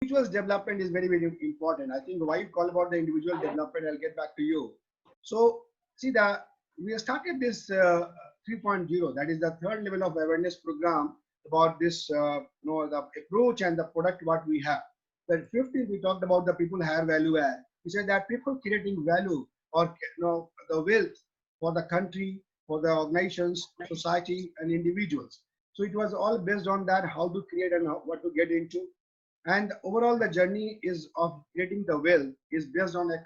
individual's development is very, very important. I think why you call about the individual development, I'll get back to you. So, see, we have started this 3.0, that is the third level of awareness program about this, the approach and the product what we have. The fifth is we talked about the people higher value add. We said that people creating value or the wealth for the country, for the organizations, society, and individuals. So it was all based on that, how to create and what to get into. And overall, the journey is of creating the wealth is based on a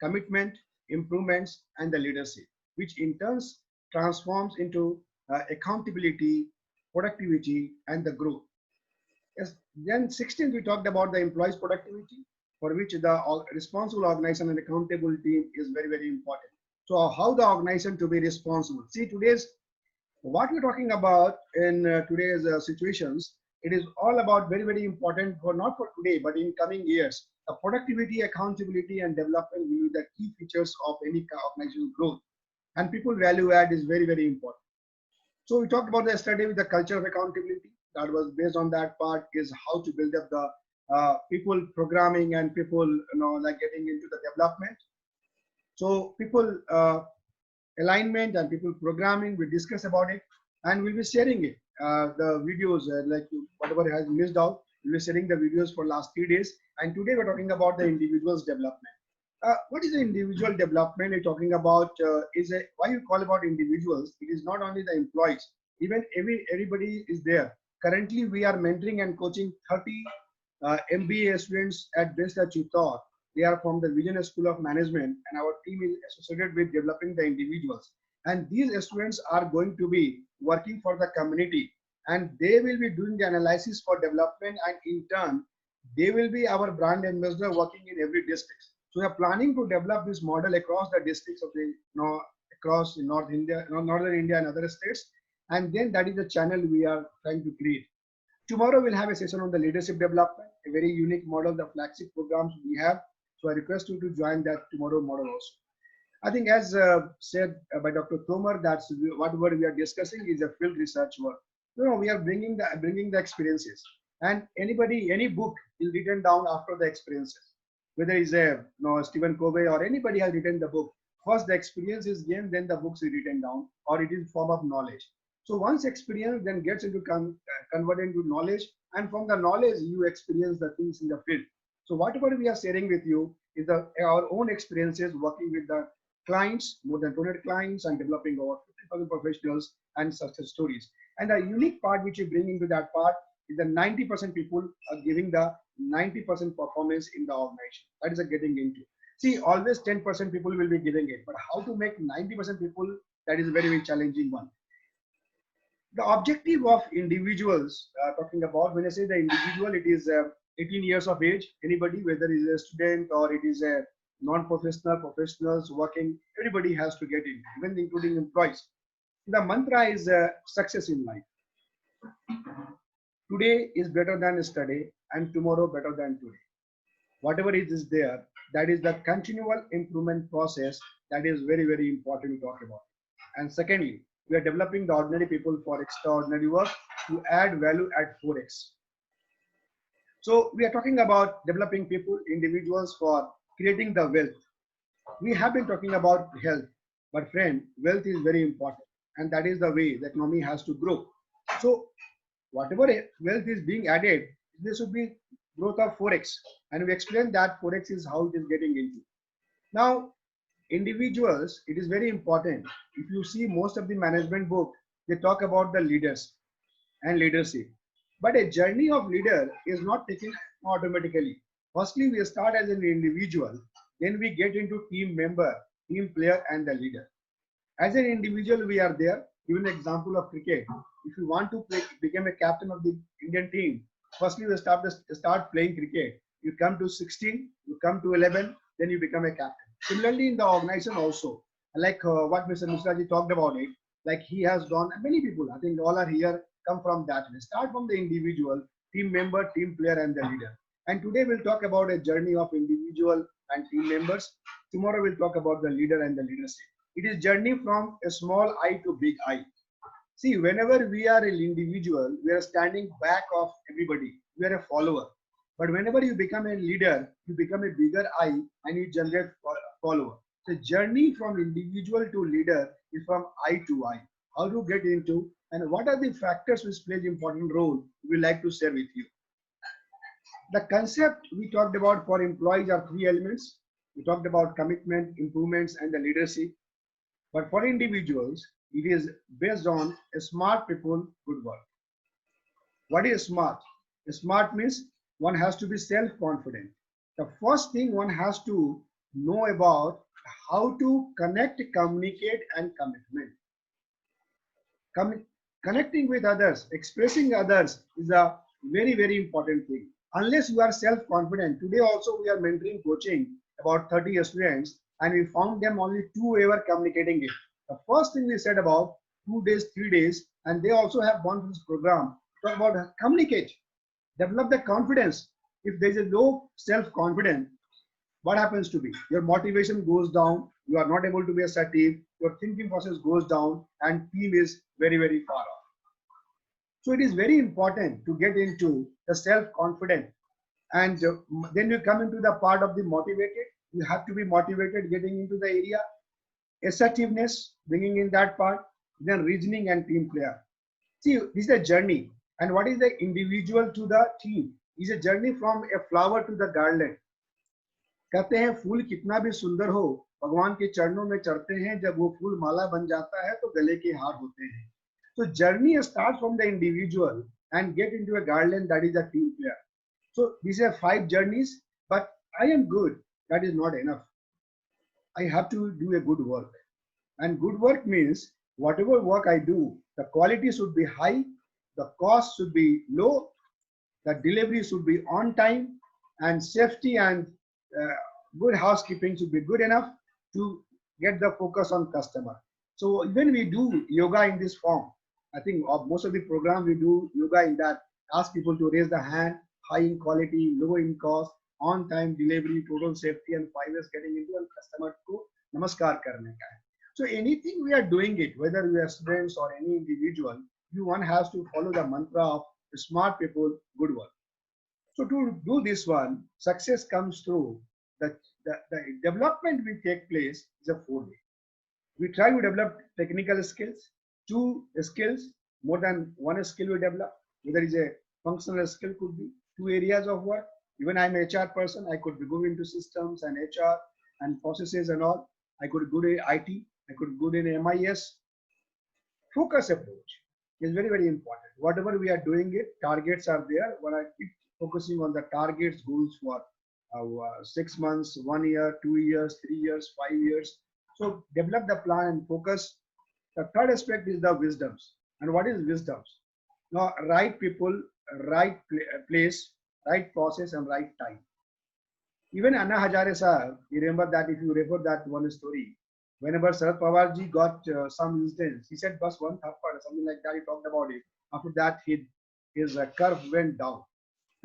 commitment, improvements, and the leadership, which in turns transforms into accountability, productivity, and the growth. Yes. Then 16th, we talked about the employees' productivity, for which the responsible organization and accountable team is very, very important. So how the organization to be responsible. See, today's what we're talking about in today's situations, it is all about very, very important for not for today, but in coming years. The productivity, accountability, and development will be the key features of any organizational growth. And people value add is very, very important. So we talked about the study with the culture of accountability. That was based on that part is how to build up the people programming and people, like getting into the development. So people alignment and people programming, we discuss about it and we'll be sharing it. The videos, like whatever has missed out, we'll be sharing the videos for last 3 days. And today we're talking about the individual's development. What is the individual development we're talking about? Why you call about individuals? It is not only the employees, even everybody is there. Currently, we are mentoring and coaching 30 MBA students at Besta Chittor. They are from the Vision School of Management, and our team is associated with developing the individuals. And these students are going to be working for the community, and they will be doing the analysis for development, and in turn, they will be our brand ambassador working in every district. So we are planning to develop this model across the districts of the across North India, Northern India and other states, and then that is the channel we are trying to create. Tomorrow we'll have a session on the leadership development, a very unique model, the flagship programs we have. So I request you to join that tomorrow model also. I think as said by Dr. Tomar, that's whatever we are discussing is a field research work. We are bringing the experiences, and any book is written down after the experiences. Whether it's Stephen Covey or anybody has written the book. First the experience is gained, then the books is written down, or it is form of knowledge. So once experience then gets into converted into knowledge, and from the knowledge you experience the things in the field. So whatever we are sharing with you is our own experiences working with the clients, more than 200 clients, and developing over 50,000 professionals and success stories. And the unique part which you bring into that part is the 90% people are giving the 90% performance in the organization. That is a getting into. See, always 10% people will be giving it, but how to make 90% people, that is a very, very challenging one. The objective of individuals, talking about, when I say the individual, it is 18 years of age, anybody, whether it is a student or it is a non-professional, professionals working, everybody has to get in, even including employees. The mantra is success in life. Today is better than yesterday, and tomorrow better than today. Whatever it is there, that is the continual improvement process that is very, very important to talk about. And secondly, we are developing the ordinary people for extraordinary work to add value at 4x. So we are talking about developing people, individuals for creating the wealth. We have been talking about health, but friend, wealth is very important, and that is the way the economy has to grow. So whatever wealth is being added, there should be growth of 4x, and we explained that 4x is how it is getting into. Now, individuals, it is very important. If you see most of the management book, they talk about the leaders and leadership. But a journey of leader is not taken automatically. Firstly, we start as an individual, then we get into team member, team player, and the leader. As an individual, we are there. Give an example of cricket. If you want to become a captain of the Indian team, firstly we start playing cricket. You come to 16, you come to 11, then you become a captain. Similarly, in the organization also, like what Mr. Mishraji talked about it, like he has done, many people, I think all are here, come from that. We start from the individual, team member, team player, and the leader. And today we'll talk about a journey of individual and team members. Tomorrow we'll talk about the leader and the leadership. It is journey from a small I to big I. See, whenever we are an individual, we are standing back of everybody. We are a follower. But whenever you become a leader, you become a bigger I and you generate follower. The journey from individual to leader is from I to I. How to get into and what are the factors which play important role we like to share with you. The concept we talked about for employees are three elements. We talked about commitment, improvements, and the leadership. But for individuals, it is based on a smart people good work. What is smart? Smart means one has to be self-confident. The first thing one has to know about how to connect, communicate, and commitment. Connecting with others, expressing others is a very, very important thing. Unless you are self-confident, today also we are mentoring coaching about 30 students and we found them only two ever communicating it. The first thing we said about 2 days, 3 days, and they also have gone through this program, talk about communicate, develop the confidence. If there is a low self-confidence, what happens to be? Your motivation goes down, you are not able to be assertive, your thinking process goes down, and team is very, very far off. So it is very important to get into the self-confident. And then you come into the part of the motivated. You have to be motivated getting into the area. Assertiveness, bringing in that part. Then reasoning and team player. See, this is a journey. And what is the individual to the team? It's a journey from a flower to the garland. कहते हैं फूल कितना भी सुंदर हो भगवान के चरणों में चढ़ते हैं जब वो फूल माला बन जाता है तो गले के हार होते हैं. So journey starts from the individual and get into a garland that is a team player. So these are 5 journeys, but I am good. That is not enough. I have to do a good work. And good work means whatever work I do, the quality should be high, the cost should be low, the delivery should be on time, and safety and good housekeeping should be good enough to get the focus on customer. So when we do yoga in this form, I think most of the programs we do yoga in that, ask people to raise the hand, high in quality, low in cost, on time delivery, total safety, and 5 years getting into and customer ko namaskar karne ka hai. So anything we are doing it, whether we are students or any individual, one has to follow the mantra of smart people, good work. So to do this one, success comes through the development will take place is a 4-way. We try to develop technical skills, 2 skills, more than 1 skill we develop. Whether it's a functional skill could be 2 areas of work. Even I'm an HR person, I could be going into systems and HR and processes and all. I could go to IT, I could go in MIS. Focus approach is very, very important. Whatever we are doing it, targets are there. When I keep focusing on the targets, goals for 6 months, 1 year, 2 years, 3 years, 5 years. So develop the plan and focus. The third aspect is the wisdoms. And what is wisdoms? Now, right people, right place, right process, and right time. Even Anna Hazare sir, you remember that if you refer that one story, whenever Sharad Pawar ji got some instance, he said, "Bus one thappad," something like that. He talked about it. After that, his curve went down.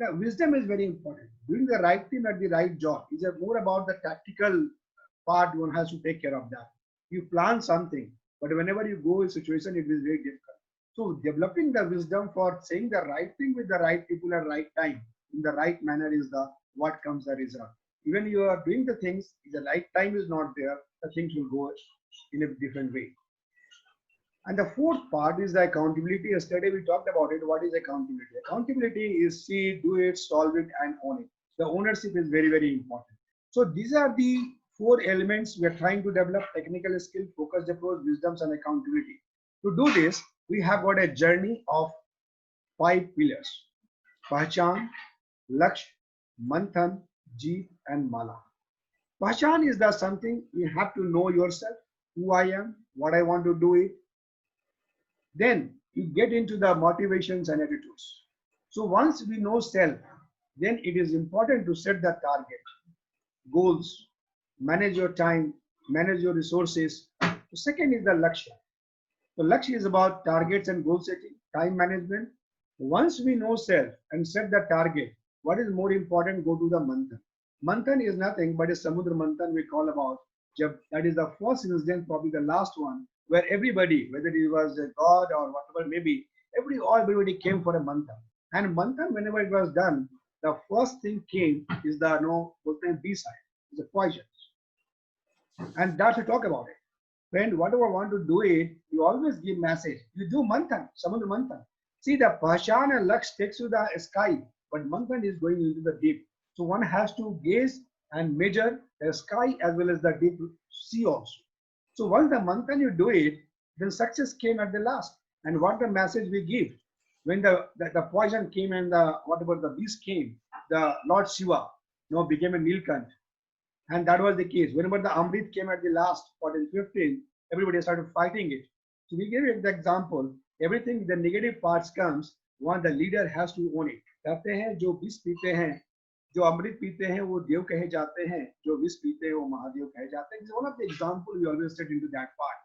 The wisdom is very important. Doing the right thing at the right job is more about the tactical part. One has to take care of that. You plan something, but whenever you go in situation, it is very difficult. So developing the wisdom for saying the right thing with the right people at right time in the right manner is the what comes the result. Even you are doing the things, if the right time is not there, the things will go in a different way. And the fourth part is the accountability. Yesterday we talked about it. What is accountability? Accountability is see, do it, solve it, and own it. The ownership is very, very important. So these are the 4 elements we are trying to develop: technical skill, focused approach, wisdoms, and accountability. To do this, we have got a journey of 5 pillars: Pahchan, Laksh, Manthan, Jeet, and Mala. Pahchan is the something you have to know yourself, who I am, what I want to do it. Then you get into the motivations and attitudes. So once we know self, then it is important to set the target, goals, manage your time, manage your resources. The second is the Lakshya. So Lakshya is about targets and goal setting, time management. Once we know self and set the target, what is more important? Go to the Manthan. Manthan is nothing but a Samudra Manthan we call about. That is the first incident, probably the last one, where everybody, whether it was a god or whatever maybe, everybody came for a Manthan. And Manthan, whenever it was done, the first thing came is the B side, is the poison. And that's we talk about it. When whatever want to do it, you always give message. You do manthan, samudra manthan. See the Pahchan and Laksh takes you the sky, but manthan is going into the deep. So one has to gaze and measure the sky as well as the deep sea also. So once the manthan you do it, then success came at the last. And what the message we give? When the poison came and the whatever the beast came, the Lord Shiva became a Nilkant. And that was the case. Whenever the Amrit came at the last 14, 15, everybody started fighting it. So we give it the example. Everything the negative parts comes, one the leader has to own it. कहते हैं जो विष पीते हैं, जो अमृत पीते हैं वो देव कहे जाते हैं, जो विष पीते हैं वो महादेव कहे जाते हैं. This is one of the example we always set into that part.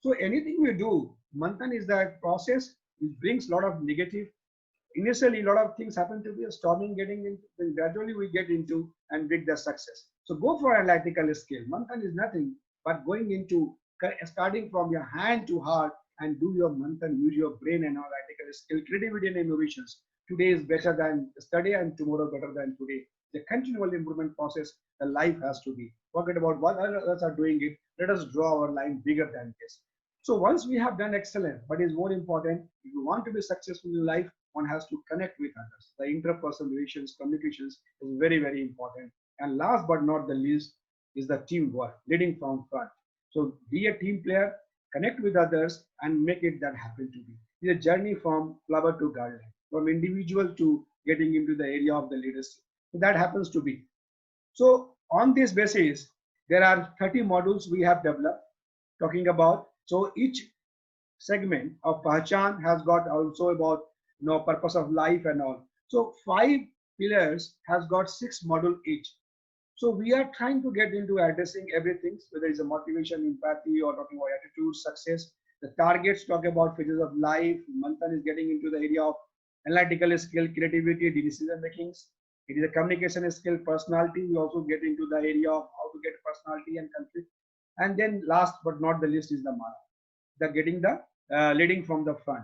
So anything we do, manthan is that process. It brings a lot of negative. Initially, a lot of things happen to be a storming getting into, then gradually we get into and bring the success. So go for analytical skill. Manthan is nothing but going into starting from your hand to heart and do your manthan, use your brain and analytical skill, creativity and innovations. Today is better than yesterday and tomorrow better than today. The continual improvement process, the life has to be. Forget about what others are doing it. Let us draw our line bigger than this. So once we have done excellent, but is more important, if you want to be successful in life, one has to connect with others. The interpersonal relations, communications is very, very important. And last but not the least is the teamwork, leading from front. So be a team player, connect with others, and make it that happen to be. It's a journey from flower to garden, from individual to getting into the area of the leadership. So that happens to be. So on this basis, there are 30 modules we have developed talking about. So each segment of Pahchan has got also about purpose of life and all. So 5 pillars has got 6 module each. So we are trying to get into addressing everything, whether it's a motivation, empathy, or talking about attitude, success. The targets talk about phases of life. Manthan is getting into the area of analytical skill, creativity, decision makings. It is a communication skill, personality. We also get into the area of how to get personality and conflict. And then last but not the least is the Mala, the getting the leading from the front.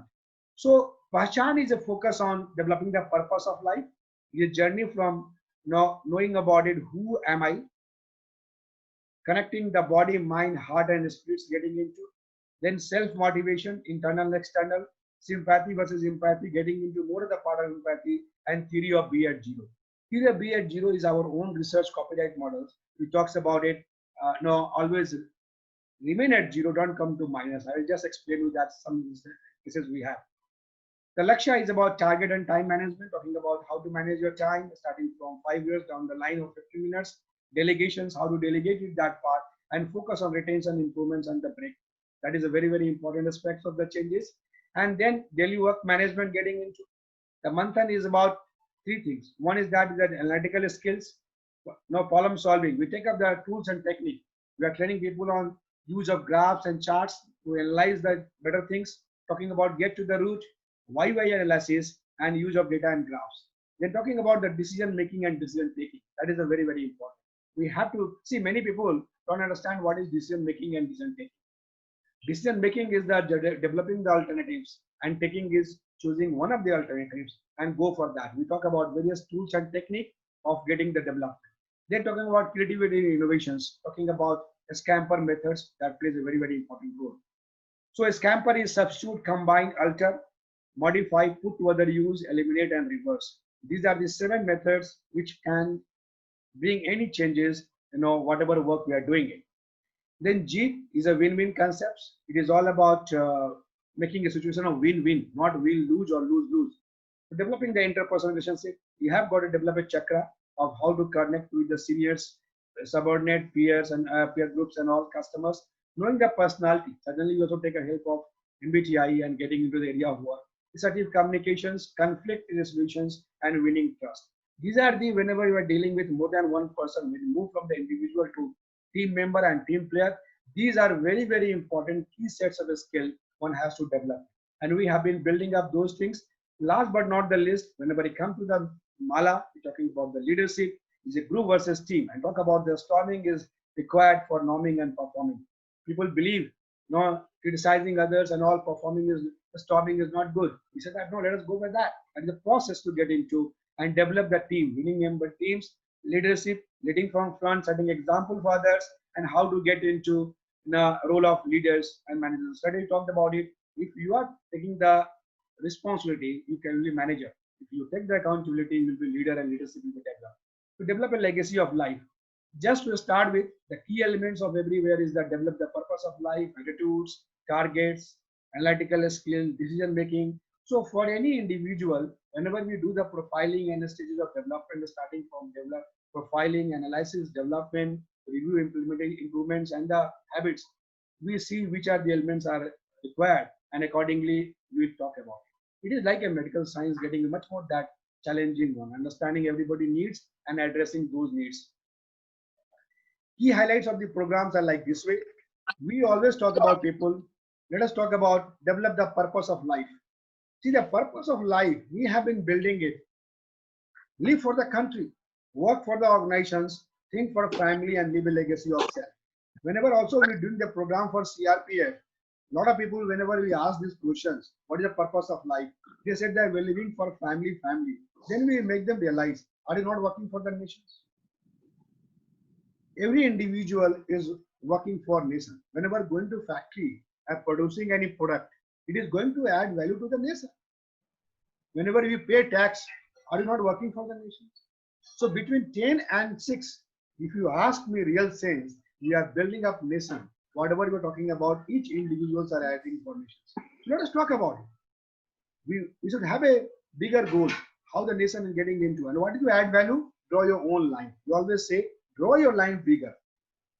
So Pahchan is a focus on developing the purpose of life. It's a journey from knowing about it, who am I, connecting the body, mind, heart, and spirits, getting into. Then self-motivation, internal and external, sympathy versus empathy, getting into more of the part of empathy, and theory of B at zero. Theory of B at zero is our own research copyright models. We talks about it. Always remain at zero, don't come to minus. I will just explain you that some cases we have. The Lakshya is about target and time management, talking about how to manage your time, starting from 5 years down the line of 15 minutes. Delegations, how to delegate it, that part, and focus on retention, improvements, and the break. That is a very, very important aspect of the changes. And then daily work management getting into. The Manthan is about 3 things. One is that analytical skills, problem solving. We take up the tools and technique. We are training people on use of graphs and charts to analyze the better things, talking about get to the root, why analysis, and use of data and graphs. Then talking about the decision making and decision taking. That is a very, very important. We have to see many people don't understand what is decision making and decision taking. Decision making is the developing the alternatives, and taking is choosing one of the alternatives and go for that. We talk about various tools and technique of getting the development. Then talking about creativity and innovations, talking about scamper methods that plays a very, very important role. So a scamper is substitute, combine, alter, modify, put to other use, eliminate, and reverse. These are the 7 methods which can bring any changes, whatever work we are doing it. Then G is a win-win concept. It is all about making a situation of win-win, not win-lose or lose-lose. So developing the interpersonal relationship, you have got to develop a chakra of how to connect with the seniors, subordinate, peers, and peer groups and all customers. Knowing the personality, suddenly you also take a help of MBTI and getting into the area of work. Assertive communications, conflict resolutions, and winning trust. These are the whenever you are dealing with more than one person, when you move from the individual to team member and team player, these are very, very important key sets of a skill one has to develop. And we have been building up those things. Last but not the least, whenever it comes to the Mala, we're talking about the leadership, is a group versus team, and talk about the storming is required for norming and performing. People believe criticizing others and all performing is storming is not good. We said that no, let us go by that. And the process to get into and develop the team, winning member teams, leadership, leading from front, setting example for others, and how to get into the role of leaders and managers. Study talked about it. If you are taking the responsibility, you can be manager. If you take the accountability, you will be leader and leadership will be developed. To develop a legacy of life, just to start with, the key elements of everywhere is that develop the purpose of life, attitudes, targets, analytical skill, decision making. So for any individual, whenever we do the profiling and the stages of development, starting from develop, profiling, analysis, development, review, implementing improvements, and the habits, we see which are the elements are required, and accordingly we talk about it. It is like a medical science getting much more that challenging one, understanding everybody needs and addressing those needs. Key highlights of the programs are like this way. We always talk about people. Let us talk about develop the purpose of life. See, the purpose of life, we have been building it. Live for the country, work for the organizations, think for family, and leave a legacy of self. Whenever also we're doing the program for CRPF, a lot of people, whenever we ask these questions, what is the purpose of life? They said that we're living for family, family. Then we make them realize, are you not working for the nations? Every individual is working for nation. Whenever going to factory and producing any product, it is going to add value to the nation. Whenever we pay tax, are you not working for the nation? So between 10 and 6, if you ask me real sense, we are building up nation. Whatever we're talking about, each individuals are adding for nations. So let us talk about it. We should have a bigger goal, how the nation is getting into. And what is to add value? Draw your own line. We always say, draw your line bigger.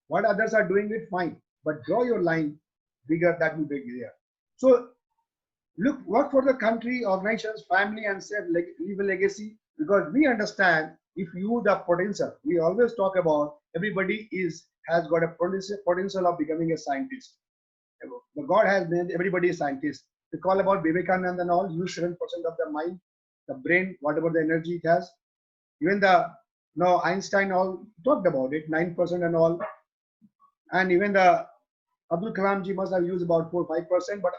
What others are doing it, fine. But draw your line bigger, that will be there. So look, work for the country, organizations, family, and leave a legacy, because we understand if you the potential. We always talk about everybody has got a potential of becoming a scientist. The God has made everybody a scientist. We call about Vivekananda and all, use 7% of the mind, the brain, whatever the energy it has. Even the Einstein all talked about it, 9% and all. And even the Abdul Kalam ji must have used about 4-5%, but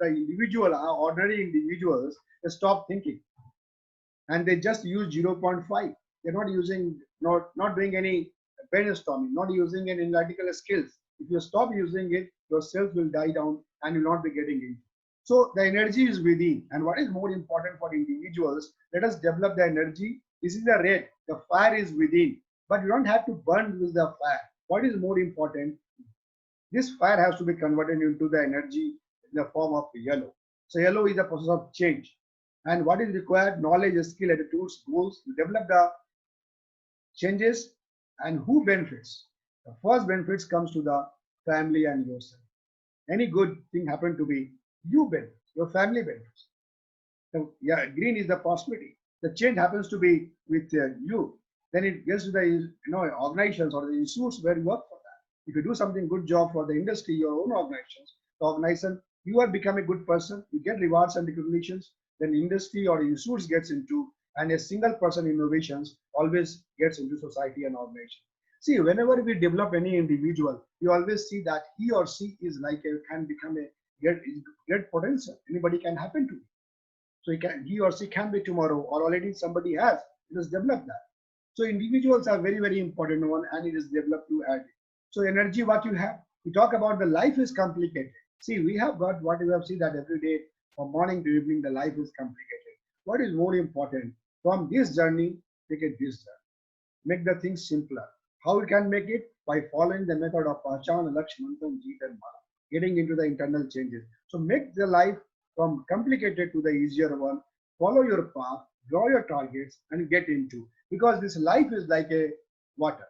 the individual, ordinary individuals, they stop thinking and they just use 0.5. They're not using, not doing any brainstorming, not using any analytical skills. If you stop using it, your cells will die down and you'll not be getting it. So the energy is within. And what is more important for individuals, let us develop the energy. This is the red, the fire is within, but you don't have to burn with the fire. What is more important? This fire has to be converted into the energy in the form of yellow. So yellow is the process of change. And what is required? Knowledge, skill, attitudes, goals to develop the changes. And who benefits? The first benefits comes to the family and yourself. Any good thing happen to be, you benefit, your family benefits. So, yeah, green is the possibility. The change happens to be with you. Then it gets to the organizations or the institutes where you work for that. If you do something good job for the industry, your own organizations, the organization, you have become a good person. You get rewards and recognitions. Then industry or institutes gets into, and a single person innovations always gets into society and organization. See, whenever we develop any individual, you always see that he or she is like can become a great potential. Anybody can happen to. So he or she can be tomorrow, or already somebody has. It is developed that. So individuals are very, very important one, and it is developed to add. So energy, what you have. We talk about the life is complicated. See, we have got what we have seen that every day from morning to evening, the life is complicated. What is more important? From this journey, take it this journey. Make the things simpler. How we can make it? By following the method of Pahchan, Lakshman, Jeet and Mara. Getting into the internal changes. So make the life from complicated to the easier one. Follow your path, draw your targets, and get into. Because this life is like a water.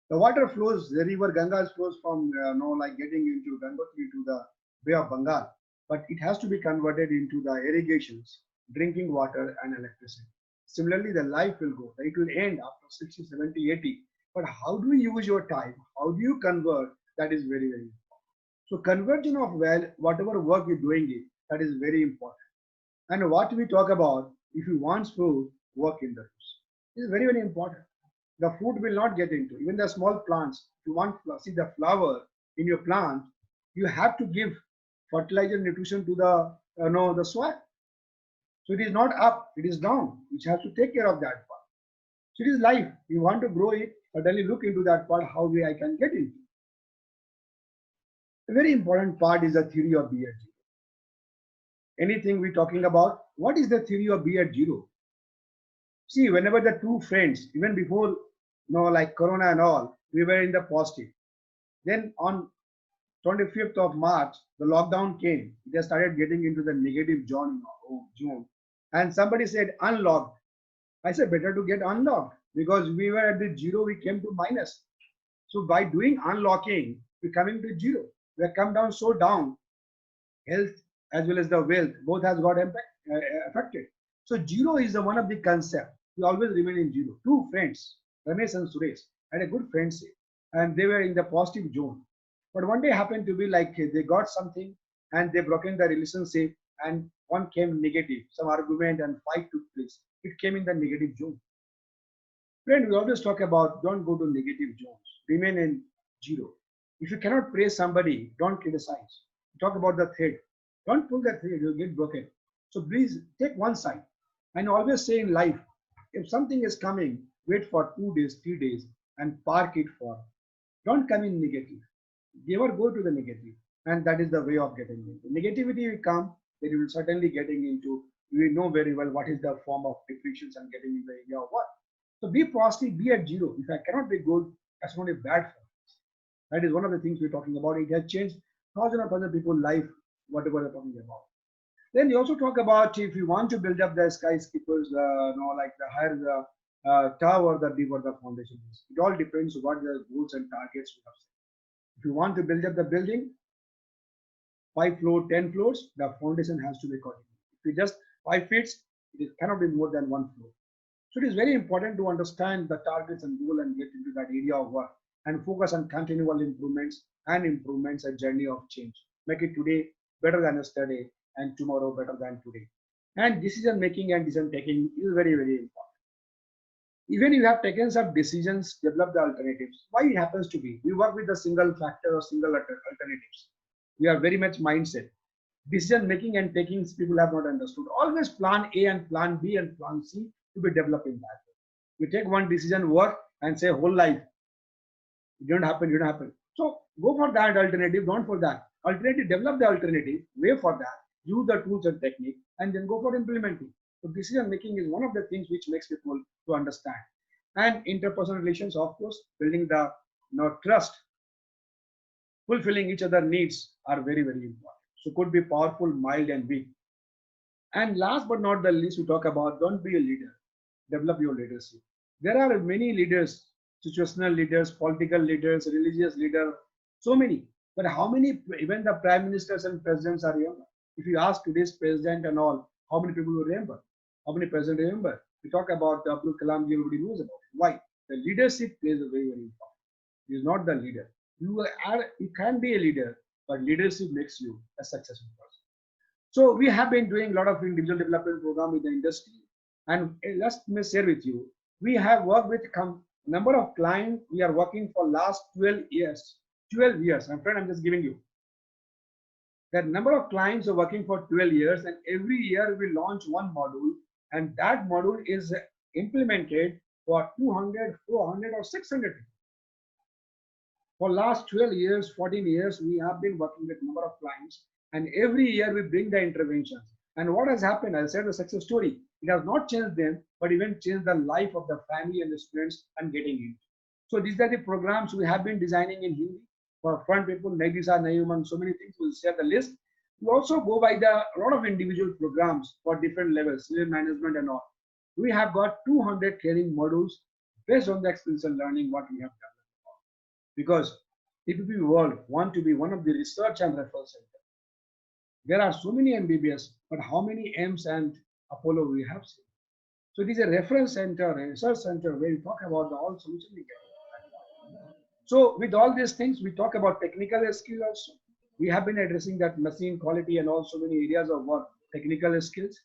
The water flows, the river Ganga flows from like getting into Gangotri to the Bay of Bengal, but it has to be converted into the irrigations, drinking water and electricity. Similarly, the life will go. It will end after 60, 70, 80. But how do you use your time? How do you convert? That is very, very important. So conversion of whatever work you're doing it, that is very important. And what we talk about, if you want food, work in the roots. It is very, very important. The food will not get into. Even the small plants, if you want to see the flower in your plant, you have to give fertilizer nutrition to the the soil. So it is not up, it is down, which has to take care of that part. So it is life. You want to grow it, suddenly look into that part, how way I can get into. A very important part is the theory of B at zero. Anything we're talking about, what is the theory of B at zero? See, whenever the two friends, even before, like Corona and all, we were in the positive. Then on 25th of March, the lockdown came. They started getting into the negative zone, June. And somebody said unlocked. I said better to get unlocked because we were at the zero, we came to minus. So by doing unlocking, we're coming to zero. We have come down so down, health as well as the wealth, both has got affected. So zero is the one of the concept. We always remain in zero. Two friends, Ramesh and Suresh, had a good friendship and they were in the positive zone. But one day happened to be like they got something and they broken the relationship and one came negative. Some argument and fight took place. It came in the negative zone. Friend, we always talk about don't go to negative zones. Remain in zero. If you cannot praise somebody, don't criticize. Talk about the thread. Don't pull that thread, you'll get broken. So please take one side. And always say in life, if something is coming, wait for 2 days, 3 days, and park it for. Don't come in negative. Never go to the negative. And that is the way of getting into. Negativity will come, then you will certainly getting into, you will know very well what is the form of depressions and getting in the area of what. So be positive, be at zero. If I cannot be good, that's not a bad for us. That is one of the things we're talking about. It has changed thousands of other people's life, whatever they're talking about. Then you also talk about if you want to build up the skyscrapers, like the higher the tower, the deeper the foundation is. It all depends what the goals and targets we have set. If you want to build up the building, 5 floors, 10 floors, the foundation has to be according. If it just 5 feet, it cannot be more than 1 floor. So it is very important to understand the targets and goal and get into that area of work and focus on continual improvements and improvements, a journey of change. Make it today better than yesterday and tomorrow better than today. And decision making and decision taking is very, very important. Even if you have taken some decisions, develop the alternatives. Why it happens to be? We work with a single factor or single alternatives. We are very much mindset. Decision making and taking people have not understood. Always plan A and plan B and plan C to be developing that. We take one decision, work and say whole life. It didn't happen, it didn't happen. So go for that alternative, don't for that. Alternative, develop the alternative, way for that, use the tools and technique, and then go for implementing. So decision making is one of the things which makes people to understand. And interpersonal relations, of course, building the trust, fulfilling each other needs are very, very important. So could be powerful, mild, and weak. And last but not the least, we talk about don't be a leader, develop your leadership. There are many leaders, situational leaders, political leaders, religious leaders, so many. But how many, even the prime ministers and presidents are younger? If you ask today's president and all, how many people will remember? How many presidents remember? We talk about Abdul Kalam, everybody knows about it. Why? The leadership plays a very, very important. He is not the leader. You can be a leader, but leadership makes you a successful person. So we have been doing a lot of individual development program with the industry. And let me share with you, we have worked with number of clients. We are working for last 12 years. 12 years, my friend, I'm just giving you. That number of clients are working for 12 years and every year we launch one module and that module is implemented for 200, 400 or 600 people. For last 12 years, 14 years, we have been working with number of clients and every year we bring the interventions. And what has happened, I said the success story, it has not changed them, but even changed the life of the family and the students and getting in. So these are the programs we have been designing in Hindi for front people, Nagisa, Nayuman, so many things. We'll share the list. We also go by a lot of individual programs for different levels, senior management and all. We have got 200 training modules based on the experiential learning what we have done. Because TPP World want to be one of the research and referral center. There are so many MBBS, but how many M's and Apollo we have seen? So it is a reference center, a research center where we talk about the all solutions we get. So with all these things, we talk about technical skills also. We have been addressing that machine quality and also many areas of work, technical skills.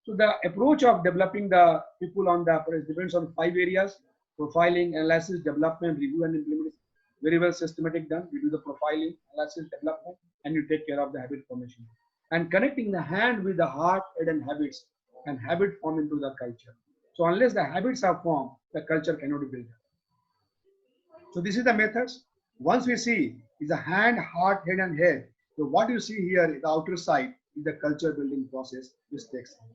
So the approach of developing the people on the depends on 5 areas: profiling, analysis, development, review, and implementation. Very well systematic done. You do the profiling, analysis, development, and you take care of the habit formation. And connecting the hand with the heart, head, and habits. and habit form into the culture. So unless the habits are formed, the culture cannot be built. So this is the methods. Once we see is the hand, heart, head, and head. So what you see here, the outer side, is the culture building process which takes time.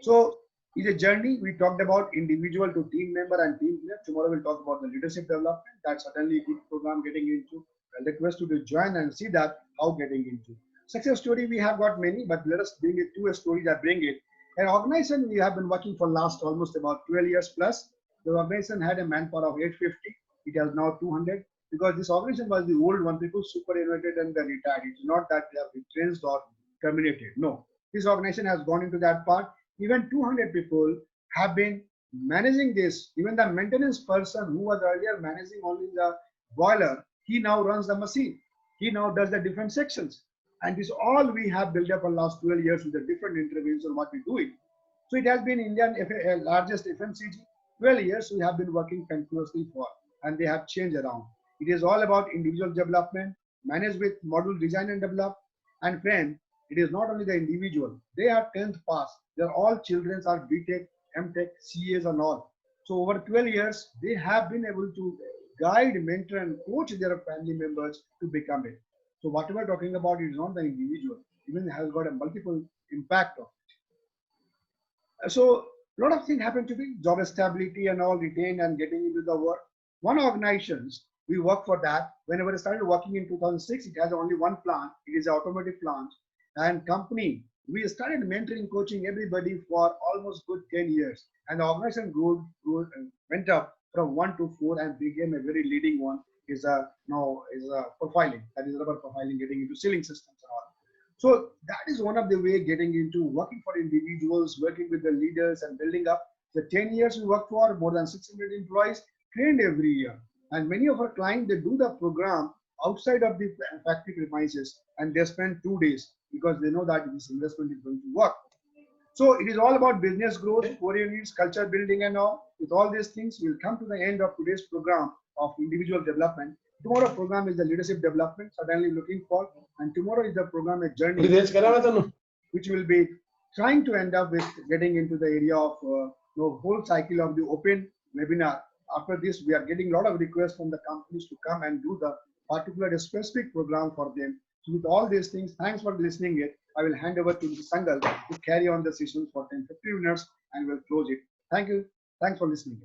So it's a journey. We talked about individual to team member and team leader. Tomorrow we'll talk about the leadership development. That's certainly a good program getting into. I'll request you to join and see that how getting into. Success story we have got many, but let us bring it to a story that bring it. An organization we have been working for last almost about 12 years plus. The organization had a manpower of 850. It has now 200 because this organization was the old one. People superannuated and they retired. It's not that they have retrenched or terminated. No, this organization has gone into that part. Even 200 people have been managing this. Even the maintenance person who was earlier managing only the boiler, he now runs the machine. He now does the different sections. And this all we have built up for last 12 years with the different interviews on what we do it. So it has been Indian largest FMCG. 12 years we have been working continuously for, and they have changed around. It is all about individual development, managed with module design and develop. And friend, it is not only the individual. They are 10th pass. They're all children are BTech, MTech, CAs and all. So over 12 years, they have been able to guide, mentor and coach their family members to become it. So whatever we're talking about is not the individual, even has got a multiple impact of it. So a lot of things happen to me, job stability and all retained and getting into the work. One organizations, we work for that. Whenever I started working in 2006, it has only one plant. It is an automotive plant and company. We started mentoring, coaching everybody for almost good 10 years. And the organization grew went up from 1 to 4 and became a very leading one. Is a profiling, that is rubber profiling, getting into sealing systems and all. So that is one of the way getting into working for individuals, working with the leaders and building up. The 10 years we work for more than 600 employees trained every year. And many of our clients, they do the program outside of the factory premises and they spend 2 days because they know that this investment is going to work. So it is all about business growth, core units, culture building and all. With all these things, we'll come to the end of today's program of individual development. Tomorrow program is the leadership development, certainly looking for, and tomorrow is the program a journey, which will be trying to end up with getting into the area of whole cycle of the open webinar. After this, we are getting a lot of requests from the companies to come and do the particular specific program for them. So with all these things, thanks for listening it. I will hand over to Mr. Sangal to carry on the session for 10-15 minutes and we'll close it. Thank you. Thanks for listening.